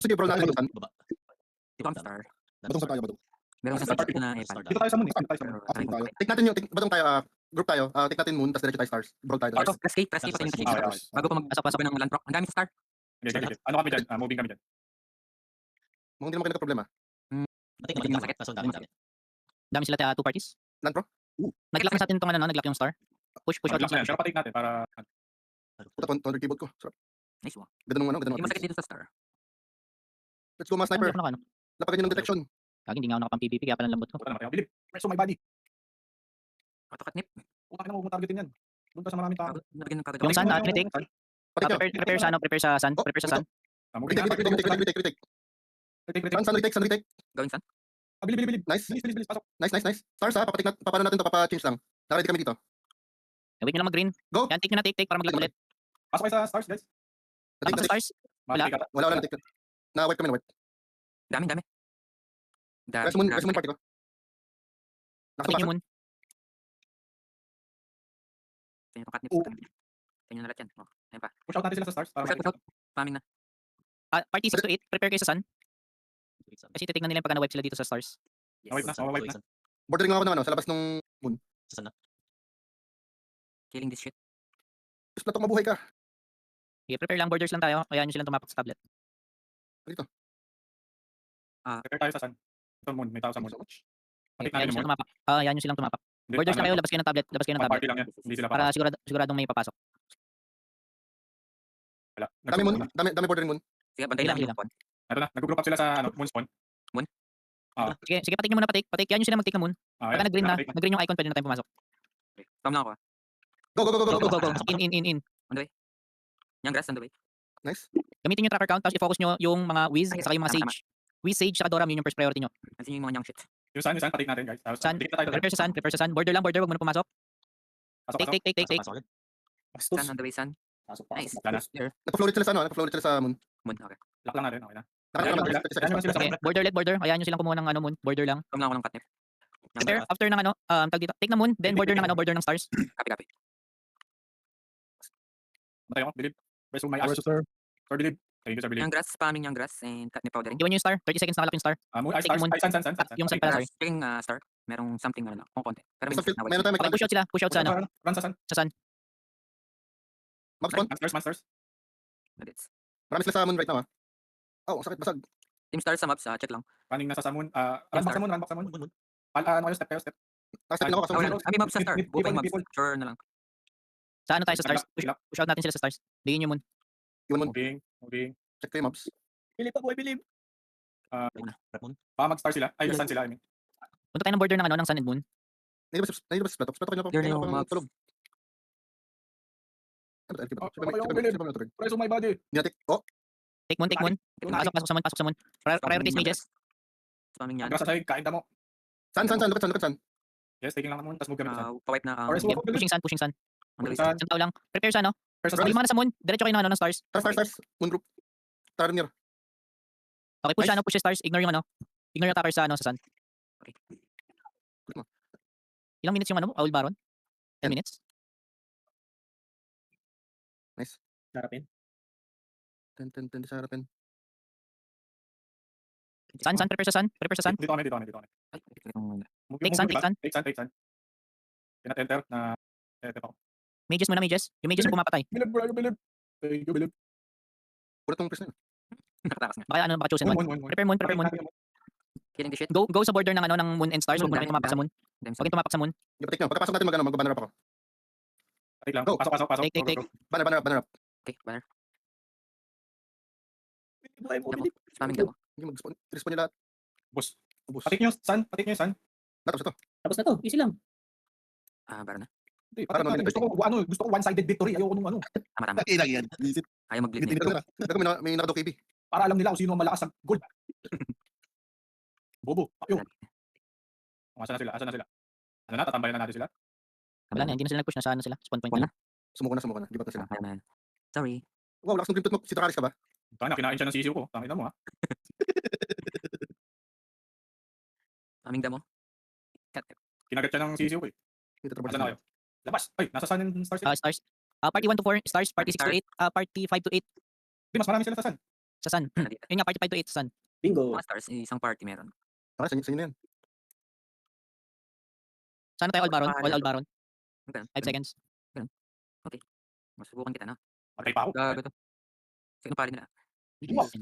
Sige, bro, natin yung Baba. From star. Batong sa tayo, batong. Meron Star isang party na po. Epal. Dito tayo sa moon. Dito tayo sa moon. Pero Tapos try tayo. ko. Take natin yung, batong tayo, group tayo. Take natin moon, tapos diretso tayo stars. Bro tayo. Stars. Stars. Press K pa tayo Okay, stars. Bago pa magpasok ng land rock. Ang daming star. Okay. Ano kami dyan? Moving kami dyan. Mukhang hindi naman kayo nagka-problema. Natin Hindi naman masakit. kaso ang dami. Dami sila two parties. Land pro? Nag-lock na sa atin itong nag-lock yung star. Push out Relax yung na yan. star. Pero patik natin para... Puta, 200 keyboard ko. Sarap. Nice one. Ganda nung Hindi ganda masakit nung. dito sa star. Let's go, mga Hindi sniper. ako nakano. Lapagan nyo ng detection. Lagi hindi nga ako nakapang-PVP kaya pala lambot ko. Puta naman tayo. Bilib. Press on my body. Katnip. Puta ka na mo targetin yan. Doon ka sa maraming tao. Nabigyan ng kagad. Yung sun, retake. Patik nyo. Prepare sa prepare sa sun. Prepare sa sun. Moving Retake, na. retake. Sun, retake. Gawin sun. Bilib. Nice. Bilis. Pasok. Nice. Stars ha, papano natin to, papa-change lang. Naka-ready kami dito. Wait nyo lang mag-green. Go. Yan, take nyo na take para mag-lock ulit. Pasok kayo sa stars, guys. Tapos sa stars. Wala. Matik ata. Wala na take. Na-wipe kami, na-wipe. Dami. Rest moon party ko. Take Nakasabasa. nyo moon. Tingnan ko katnip. Tingnan na lahat yan. Oh, ayun pa. Push out natin sila sa stars. Para Push out. Farming na. Party 6 to 8. Prepare kayo sa sun. Kasi titignan nila yung pagka na-wipe sila dito sa stars. Wipe na. Wipe na. Bordering ako ng sa labas nung Killing this shit. Just platok mabuhay ka. Okay, prepare lang. Borders lang tayo. Kaya nyo silang tumapak sa tablet. Prepare tayo sa sun. Ito moon. May tao sa moon. Patik Kaya natin nyo yung silang moon. tumapak. Kaya nyo silang tumapak. Borders na kayo. Labas kayo ng tablet. Party lang yan. Hindi sila Para para. siguradong may papasok. Wala. Dami moon, dami bordering moon. Sige, bantay lang Ilang, yung phone. Ito na. Nag-group up sila sa moon spawn. Sige, patik nyo muna patik. Kaya nyo silang mag-take na moon. Pagka nag-green na. Nag-green yung icon, pwede na tayong pumasok. From lang ako. Go. Go. In. Yung grass on the way. Nice. Gamitin yung tracker count. Tapos i-focus nyo yung mga Wiz. Ay, Saka yung mga tama, Sage. Wiz, Sage, saka Doram. Yun yung first priority nyo. Kasi yung mga young shit. Yung sun, patik natin, guys. Sun. Dikit na tayo. Prepare sa sun. Border lang. Wag mo na pumasok. Pasok. Take. Sun on the way, sun. Nice. Lana. There. Naka-flow sila sa Naka-flow sila sa moon. Moon, okay. Lock lang natin. Okay na. Nakakita Ayan, sila. Ayan naman sila sa Okay, moon. border. Hayaan nyo silang kumuha ng moon. Border lang. From lang ako ng katnip. Prepare after ng tag dito. Take na moon, then border ng stars. Copy. Matay ako. Bilib. Press on my Where's ass. sir? Sir, Bilib. Thank you, sir, Bilib. Yung grass, spamming yung grass and katnip powdering. Iwan nyo yung star. 30 seconds nakalap yung star. Moon, Take stars. moon. Ay, sun. Yung sun pala, sorry. Killing star. Merong something ano, kung konti. Pero Basta may meron tayo Okay, push out sila. Push out sa Run sa sun. sun. Max spawn. Monsters. Marami sila sa moon right now ha. Oh, ang sakit basag. Team stars sa maps, check lang. Running na sa moon. Run back sa moon. Ano kayo? Step. Nakastep ako Okay, kasama. kami maps sa star. Go by maps. People. Sure na lang. Sa tayo sa stars. Pilak. Push out natin sila sa stars. Bigyan nyo moon. Iwan moon. Moving. Check ko yung mobs. Bilib pa, boy, bilib. Moon. Mag-star sila. Ay, sun sila, I mean. Punta tayo ng border ng sun and moon. Nailabas platok. Platok nyo pa. There na yung mobs. tulog. Press on my body. Dinatik. Oh, Take moon. Pasok sa moon. Priorities mages. Spamming yan. Agras sa side, kain mo. san. Look at san. Yes, taking lang naman. Tapos move kami sa sun. Pawipe na. Or is Okay, pushing sun. On the way, Sun. Isang tao lang. Prepare sa Press Pag mga nasa moon, diretso kayo ng stars. Stars. Moon group. Tara near. Okay, push stars. Ignore yung Ignore yung attacker sa sun. Okay. Ilang minutes yung Owl Baron? 10 minutes? Nice. Harapin. 10 sa harapin. Sun, prepare sa sun. Dito kami. Ay, itong- Take sun. Take sun. Enter na. Ito ako. Mages muna, mages. Yung mages yung pumapatay. Bilib. Thank you, bilib. Puro tong press na yun. Nakatakas nga. Baka chosen one. Moon. Prepare moon. Killing the shit. Go sa border ng moon and stars. Huwag mo na kayo tumapak sa moon. Damn, Huwag kayong tumapak sa moon. Ipatik nyo. Pagkapasok natin mag-banner up ako. Take lang. Go. Pasok. Take. Banner up. Okay, banner. Bilib. Spamming daw. Hindi mag-respawn nyo lahat. Boss. Ubus. Patik nyo, sun. Tapos ito. Tapos na to. Easy lang. Baron na. Hindi, Ano, gusto ko one-sided victory. Ayoko nung ano. Tama. Ilang yan. Visit. Ayaw mag-bleed Dito na. na. Dito may nakado KB. Para alam nila kung sino ang malakas sa gold. Bobo. Ayun. Asa na sila? Ano na? Tatambayan na natin sila? Wala na. Hindi na sila nag-push. Nasa sila. Spawn point Wala. na. Sumuko na. Gibat na sila. Man. Sorry. Wow, lakas ng grip mo. Si Takaris ka ba? Tangina, kinain siya ng sisiw ko. Tangina mo ha. Spamming damo. Kinagat siya ng sisiw ko eh. Dito Asa na kayo? Labas. Ay, nasa sun and stars sila. Stars. Party 1 to 4 stars. Party 6 to 8. Party 5 to 8. Di, mas marami sila sa sun. Sa Sun. Dito. Yun nga, party 5 to 8 sa Sun. Bingo. Mga stars, isang party meron. Okay, sa inyo na yan. Sana tayo all baron. Paano All to? baron. Ganun, 5 ganun. seconds. Masubukan kita, no? Matay pa ako. Gago to. Sino pali nila? Wow. Yun naman.